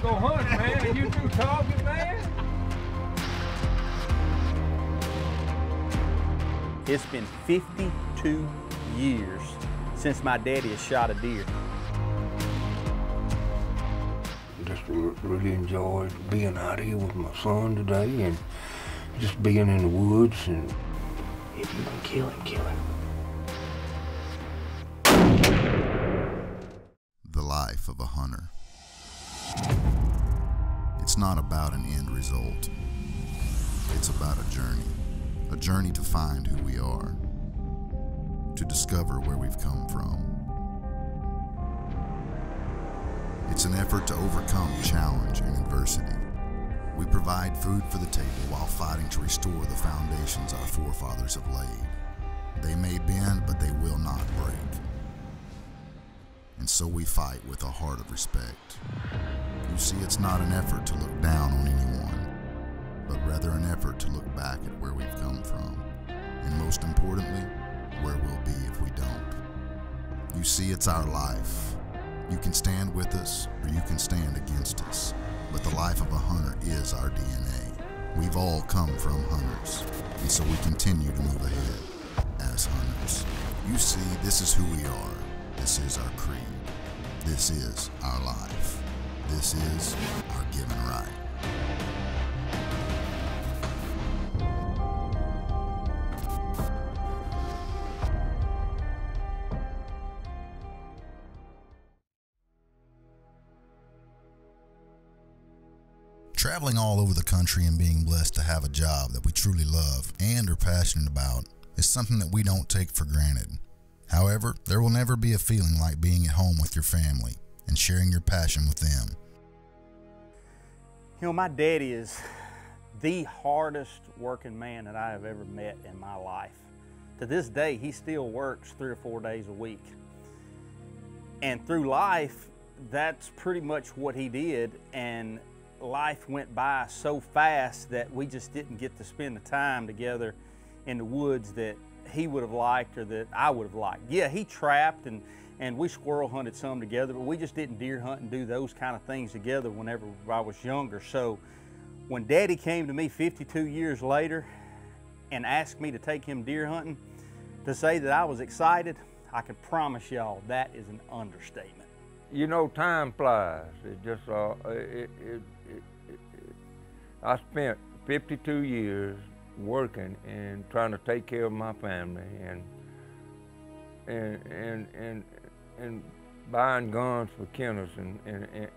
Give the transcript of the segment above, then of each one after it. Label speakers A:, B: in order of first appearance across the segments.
A: go hunt, man, and you through talking, man?
B: It's been 52 years since my daddy has shot a deer.
C: Just really enjoyed being out here with my son today and just being in the woods. And if you can kill him, kill him.
D: The life of a hunter. It's not about an end result. It's about a journey to find who we are, to discover where we've come from. It's an effort to overcome challenge and adversity. We provide food for the table while fighting to restore the foundations our forefathers have laid. They may bend, but they will not break. And so we fight with a heart of respect. You see, it's not an effort to look down on anyone, but rather an effort to look back at where we've come from, and most importantly, where we'll be if we don't. You see, it's our life. You can stand with us, or you can stand against us, but the life of a hunter is our DNA. We've all come from hunters, and so we continue to move ahead as hunters. You see, this is who we are. This is our creed. This is our life. This is our given right. Traveling all over the country and being blessed to have a job that we truly love and are passionate about is something that we don't take for granted. However, there will never be a feeling like being at home with your family and sharing your passion with them.
B: You know, my daddy is the hardest working man that I have ever met in my life. To this day, he still works 3 or 4 days a week. And through life, that's pretty much what he did. And life went by so fast that we just didn't get to spend the time together in the woods that he would have liked or that I would have liked. Yeah, he trapped and we squirrel hunted some together, but we just didn't deer hunt and do those kind of things together whenever I was younger. So when Daddy came to me 52 years later and asked me to take him deer hunting, to say that I was excited, I can promise y'all that is an understatement.
A: You know, time flies. It just, I spent 52 years working and trying to take care of my family and buying guns for Kenneth and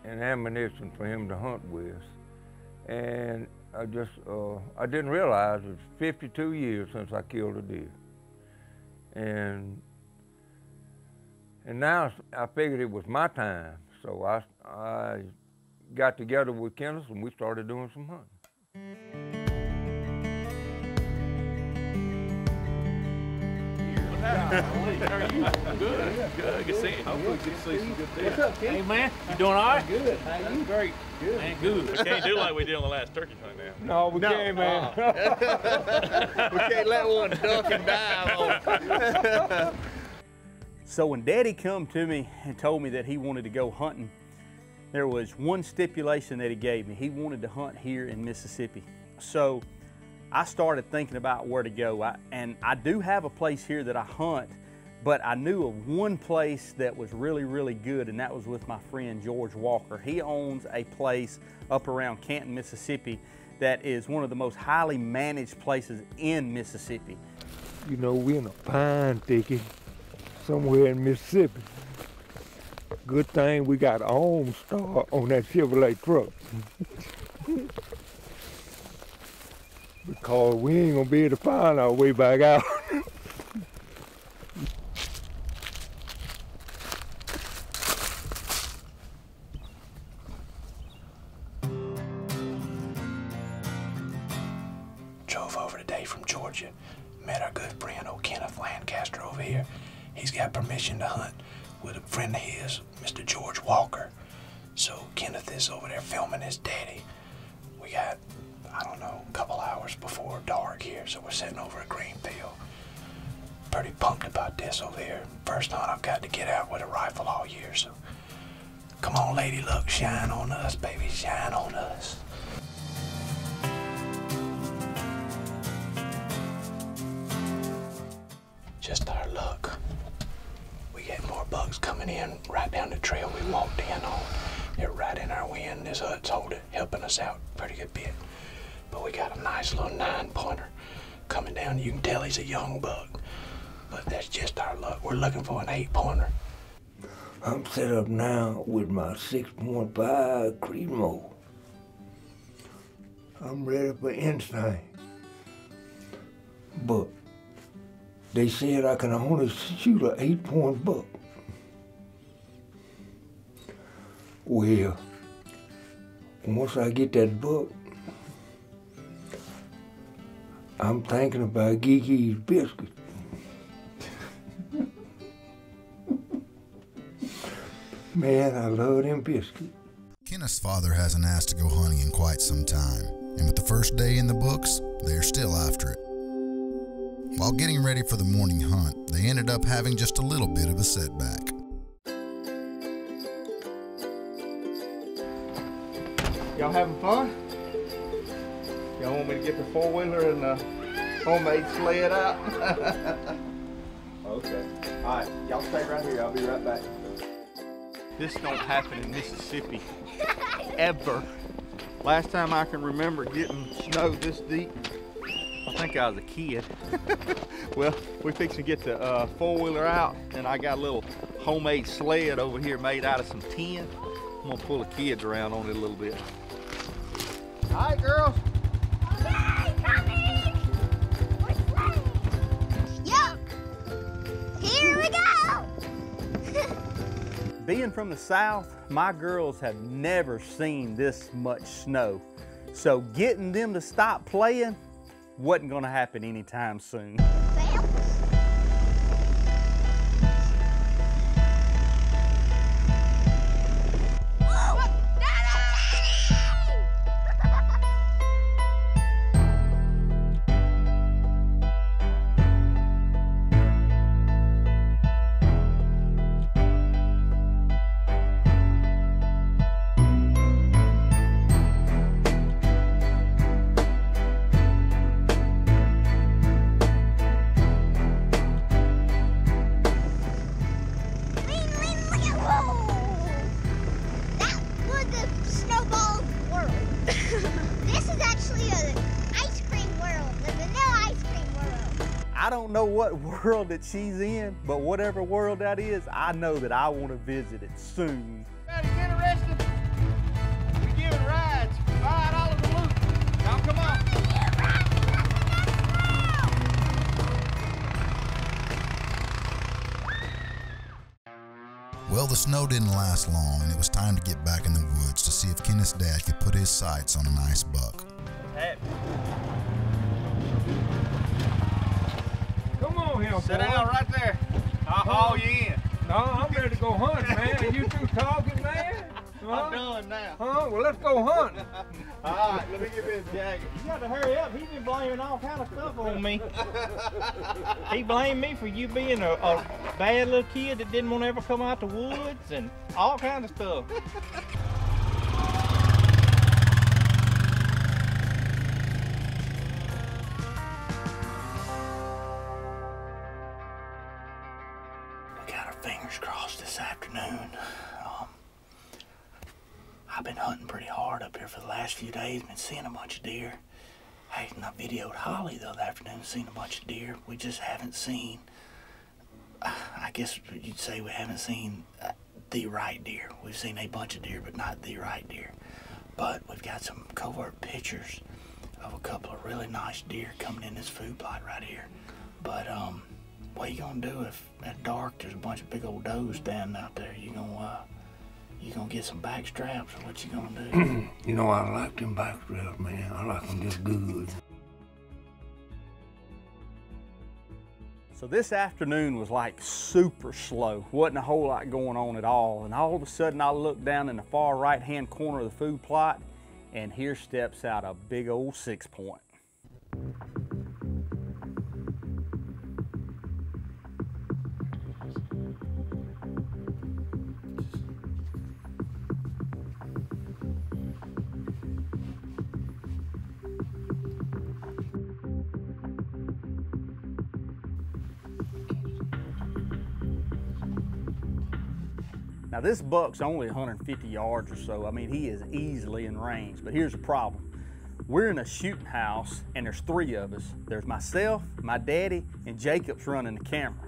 A: ammunition for him to hunt with. And I didn't realize it was 52 years since I killed a deer. And now I figured it was my time. So I got together with Kenneth and we started doing some hunting.
E: How are you? Good. Good to see you. Hopefully good to see some good things.
F: What's up, Keith?
E: Hey, man. You doing all right?
F: Good. How you?
E: Great.
F: Good.
E: Man, good. We can't do like we did on the last turkey hunt now.
A: No, we can't, man.
F: We can't let one duck and dive on.
B: So when Daddy come to me and told me that he wanted to go hunting, there was one stipulation that he gave me. He wanted to hunt here in Mississippi. So I started thinking about where to go. And I do have a place here that I hunt, but I knew of one place that was really, really good, and that was with my friend George Walker. He owns a place up around Canton, Mississippi, that is one of the most highly managed places in Mississippi.
A: You know, we're in a pine thicket somewhere in Mississippi. Good thing we got an OnStar on that Chevrolet truck. Because we ain't gonna be able to find our way back out.
C: Drove over today from Georgia, met our good friend old Kenneth Lancaster over here. He's got permission to hunt with a friend of his, Mr. George Walker. So Kenneth is over there filming his daddy. We got, I don't know, a couple hours before dark here, so we're sitting over at Greenfield. Pretty pumped about this over here. First hunt I've got to get out with a rifle all year, so Come on, lady luck, shine on us, baby, shine on us. Just our luck. We get more bugs coming in right down the trail we walked in on. They're right in our wind. This hut's helping us out pretty good bit. But we got a nice little 9-pointer coming down. You can tell he's a young buck, but that's just our luck. We're looking for an 8-pointer.
A: I'm set up now with my 6.5 Creedmoor. I'm ready for anything. But they said I can only shoot an 8-point buck. Well, once I get that buck, I'm thinking about Gigi's biscuits. Man, I love them biscuits.
D: Kenneth's father hasn't asked to go hunting in quite some time, and with the first day in the books, they're still after it. While getting ready for the morning hunt, they ended up having just a little bit of a setback.
F: Y'all having fun? Y'all want me to get the 4-wheeler and the homemade sled out? Okay. All right, y'all stay right here. I'll be right back. This don't happen in Mississippi, ever. Last time I can remember getting snow this deep, I think I was a kid. Well, we fixing to get the 4-wheeler out, and I got a little homemade sled over here made out of some tin. I'm gonna pull the kids around on it a little bit. All right, girls.
G: Okay, coming! We're sledding! Yup! Here we go!
B: Being from the South, my girls have never seen this much snow. So getting them to stop playing wasn't gonna happen anytime soon. I don't know what world that she's in, but whatever world that is, I know that I want to visit it soon.
F: Everybody's interested? We giving rides, $5 a loop. Now come on.
D: Well, the snow didn't last long, and it was time to get back in the woods to see if Kenneth's dad could put his sights on a nice buck.
B: Hey.
A: Come on here,
F: Sit
A: boy.
F: down right there. I'll haul you in.
A: No, I'm ready to go hunt, man. Are you two talking, man? Huh?
F: I'm done now.
A: Huh? Well, let's go hunting.
F: All right, let me get this jacket.
H: You got to hurry up. He's been blaming all kind of stuff on me. He blamed me for you being a bad little kid that didn't want to ever come out the woods and all kinds of stuff.
C: We got our fingers crossed this afternoon. I've been hunting pretty hard up here for the last few days, been seeing a bunch of deer. Hey, and I videoed Holly the other afternoon, seen a bunch of deer. We just haven't seen, I guess you'd say we haven't seen the right deer. We've seen a bunch of deer, but not the right deer. But we've got some covert pictures of a couple of really nice deer coming in this food plot right here. But what you gonna do if at dark there's a bunch of big old does standing out there? You gonna get some back straps, or what you gonna do?
A: You know, I like them back straps, man. I like them just good.
B: So this afternoon was like super slow. Wasn't a whole lot going on at all. And all of a sudden I looked down in the far right-hand corner of the food plot, and here steps out a big old 6-point. Now this buck's only 150 yards or so. I mean, he is easily in range, but here's the problem. We're in a shooting house and there's 3 of us. There's myself, my daddy, and Jacob's running the camera.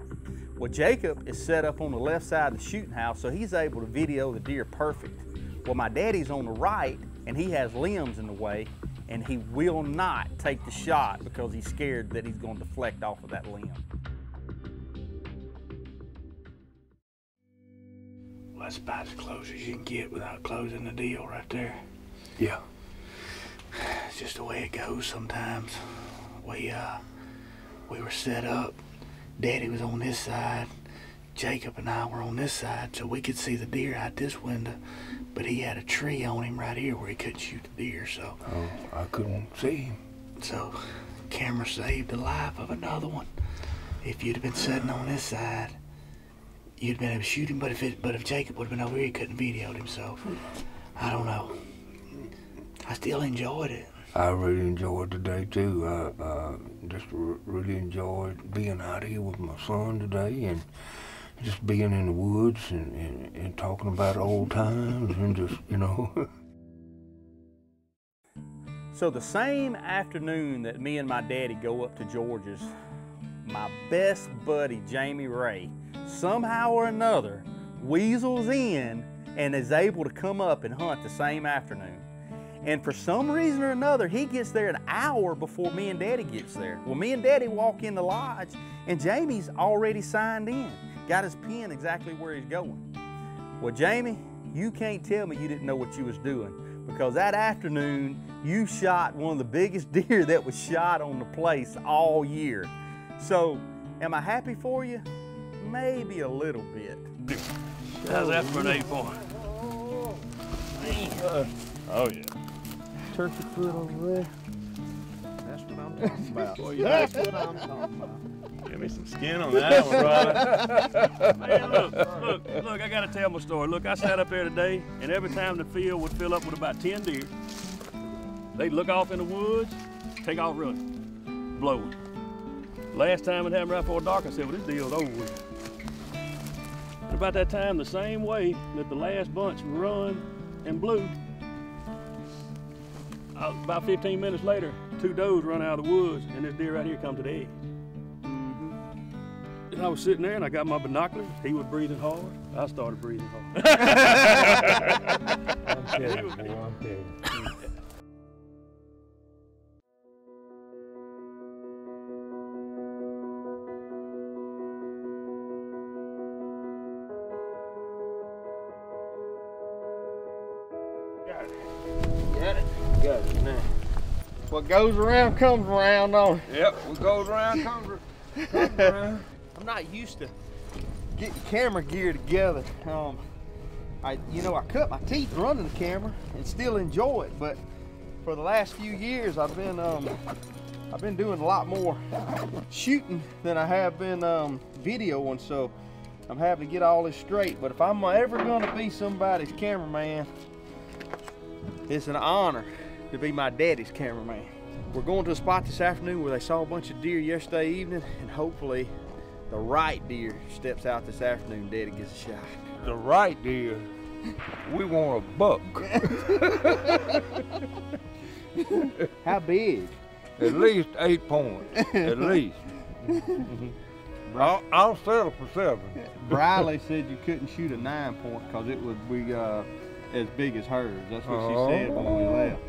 B: Well, Jacob is set up on the left side of the shooting house, so he's able to video the deer perfect. Well, my daddy's on the right and he has limbs in the way, and he will not take the shot because he's scared that he's going to deflect off of that limb.
C: Well, that's about as close as you can get without closing the deal right there.
A: Yeah.
C: It's just the way it goes sometimes. We were set up. Daddy was on this side. Jacob and I were on this side, so we could see the deer out this window. But he had a tree on him right here where he couldn't shoot the deer, so.
A: Oh, I couldn't see him.
C: So, camera saved the life of another one. If you'd have been sitting on this side, you'd have been able to shoot him, but if Jacob would have been over here, he couldn't have videoed him, so. I don't know. I still enjoyed it.
A: I really enjoyed the day too. I just really enjoyed being out here with my son today and just being in the woods and talking about old times and just, you know.
B: So the same afternoon that me and my daddy go up to George's, my best buddy, Jamie Ray, somehow or another weasels in and is able to come up and hunt the same afternoon. And for some reason or another, he gets there an hour before me and Daddy gets there. Well, me and Daddy walk in the lodge, and Jamie's already signed in. Got his pen exactly where he's going. Well, Jamie, you can't tell me you didn't know what you was doing, because that afternoon, you shot one of the biggest deer that was shot on the place all year. So, am I happy for you? Maybe a little bit.
E: How's that for an 8-point? Oh, yeah.
F: Turkey foot over there. That's what I'm talking about.
E: Boy,
F: That's what I'm talking about.
E: Give me some skin on that one, brother. Man, look, I got to tell my story. Look, I sat up there today, and every time the field would fill up with about 10 deer, they'd look off in the woods, take off running, blowing. Last time it happened right before dark, I said, well, this deal's over with. And about that time, the same way that the last bunch run and blew, about 15 minutes later, 2 does run out of the woods, and this deer right here come to the edge. And I was sitting there, and I got my binoculars. He was breathing hard. I started breathing hard.
A: I'm telling you, boy, I'm telling you. Got it now.
F: What goes around comes around, don't it?
A: Yep, what goes around comes around.
F: I'm not used to getting camera gear together. I cut my teeth running the camera and still enjoy it, but for the last few years I've been doing a lot more shooting than I have been videoing, so I'm having to get all this straight. But if I'm ever gonna be somebody's cameraman, it's an honor to be my daddy's cameraman. We're going to a spot this afternoon where they saw a bunch of deer yesterday evening, and hopefully the right deer steps out this afternoon. Daddy gets a shot.
A: The right deer, we want a buck.
F: How big?
A: At least 8 points, at least. I'll settle for 7.
F: Briley said you couldn't shoot a 9-point because it would be as big as hers. That's what she said when we left.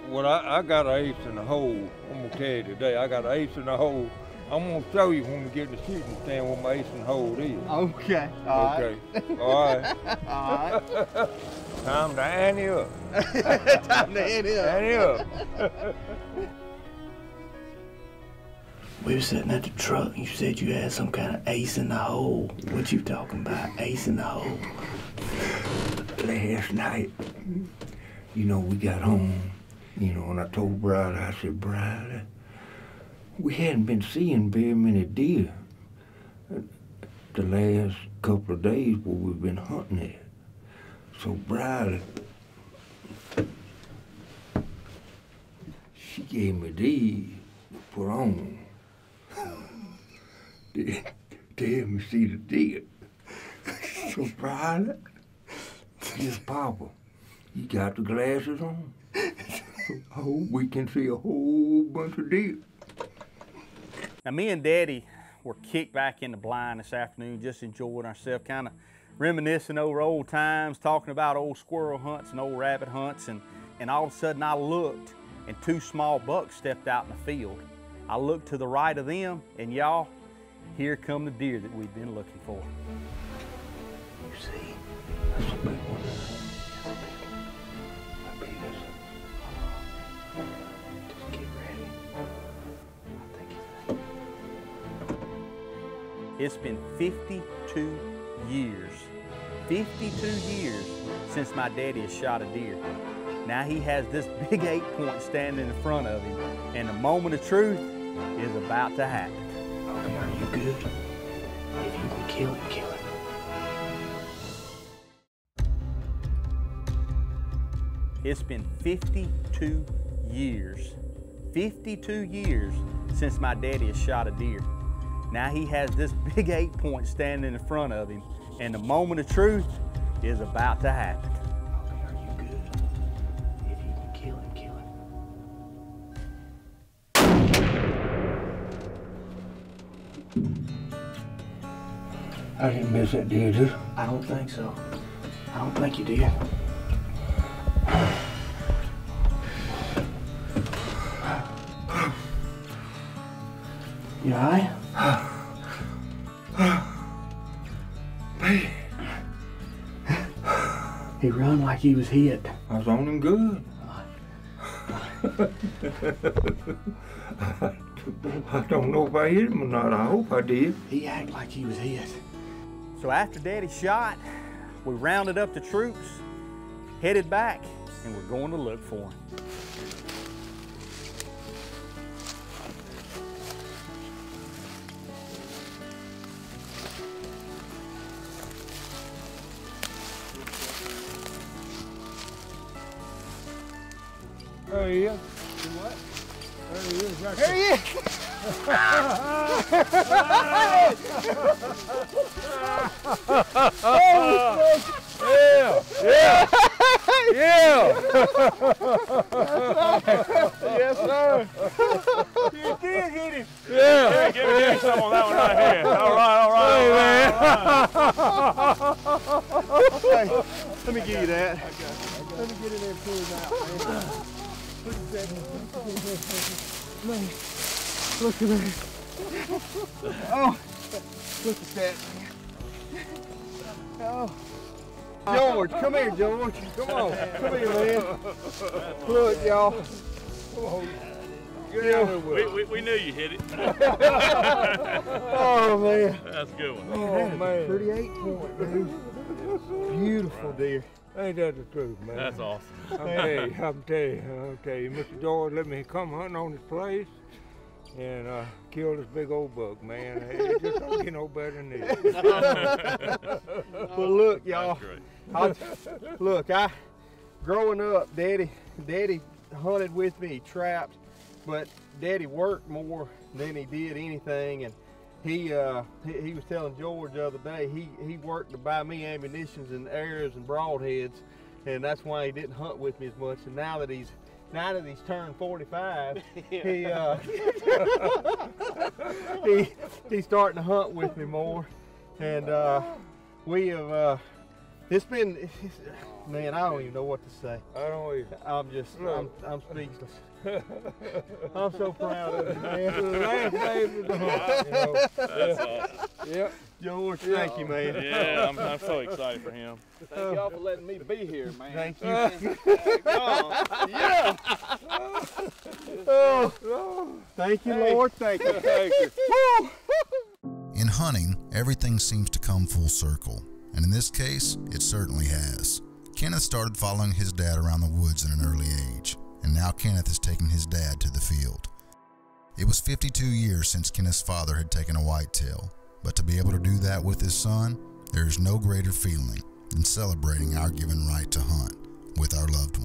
A: Well, I got an ace in the hole. I'm gonna tell you today, I got an ace in the hole. I'm gonna show you when we get to the shooting stand what my ace in the hole is.
F: Okay.
A: Okay. All right.
F: All right.
A: Time to ante up.
F: Time to ante up.
A: Ante up.
C: We were sitting at the truck. You said you had some kind of ace in the hole. What you talking about? Ace in the hole. Last night, we got home, and I told Briley, I said, Briley, we hadn't been seeing very many deer the last couple of days where we've been hunting at. So Briley, she gave me these to put on to help me see the deer.
A: So Brian, this Papa, you got the glasses on. Oh, we can see a whole bunch of deer.
B: Now, me and Daddy were kicked back in the blind this afternoon, just enjoying ourselves, kind of reminiscing over old times, talking about old squirrel hunts and old rabbit hunts, and all of a sudden I looked and 2 small bucks stepped out in the field. I looked to the right of them, and y'all, here come the deer that we've been looking for.
A: You see, that's a big one. That's a big one. Just get ready. I think
B: It's been 52 years, 52 years since my daddy has shot a deer. Now he has this big 8-point standing in front of him, and the moment of truth is about to happen.
C: Okay, are you good? If you can kill it, kill it.
B: It's been 52 years, 52 years since my daddy has shot a deer. Now he has this big 8-point standing in front of him, and the moment of truth is about to happen.
C: Okay, are you good? If you can kill it, kill it.
A: I didn't miss that deer, did I?
C: I don't think so. I don't think you did. You all right?
A: Man,
C: He run like he was hit.
A: I was on him good. I don't know if I hit him or not. I hope I did.
C: He act like he was hit.
B: So after Daddy shot, we rounded up the troops, headed back, and we're going to look for him.
A: There he is. What? There he is. Right there he is. Yeah. Yes, sir. You did hit him. Yeah.
E: Give me some on that one right here. All right.
F: Hey, let me give you that.
A: Let me get in there and pull him out, man. Look at that. Man, look at that.
F: Oh, look at that. Oh. George, come here, George. Come on. Come here, man. Look, y'all.
A: Come on. Get out of there.
E: We knew you hit it.
F: Oh, man.
E: That's a good one.
A: Oh, man.
F: Pretty 8-point, dude. Beautiful deer.
A: Ain't that the truth, man?
E: That's awesome.
A: I'm tell you, Mr. George let me come hunting on his place and kill this big old buck, man. It just don't get no better than this.
F: But look, y'all.
E: That's great.
F: Look, growing up, Daddy hunted with me, he trapped, but Daddy worked more than he did anything, and he was telling George the other day he worked to buy me ammunitions and arrows and broadheads, and that's why he didn't hunt with me as much. And now that he's turned 45, he's starting to hunt with me more, and we have. Man, I don't even know what to say.
A: I don't either.
F: I'm speechless. I'm so proud of you, man.
A: The last day of the hunt, you know.
E: That's awesome.
A: Yep.
F: George, thank you, man.
E: Yeah, I'm so excited for him.
I: Thank y'all for letting me be here, man.
F: Thank you.
I: Yeah.
F: Oh, thank you, Lord. Thank you.
A: Thank you.
D: In hunting, everything seems to come full circle, and in this case, it certainly has. Kenneth started following his dad around the woods at an early age, and now Kenneth is taking his dad to the field. It was 52 years since Kenneth's father had taken a whitetail, but to be able to do that with his son, there is no greater feeling than celebrating our given right to hunt with our loved ones.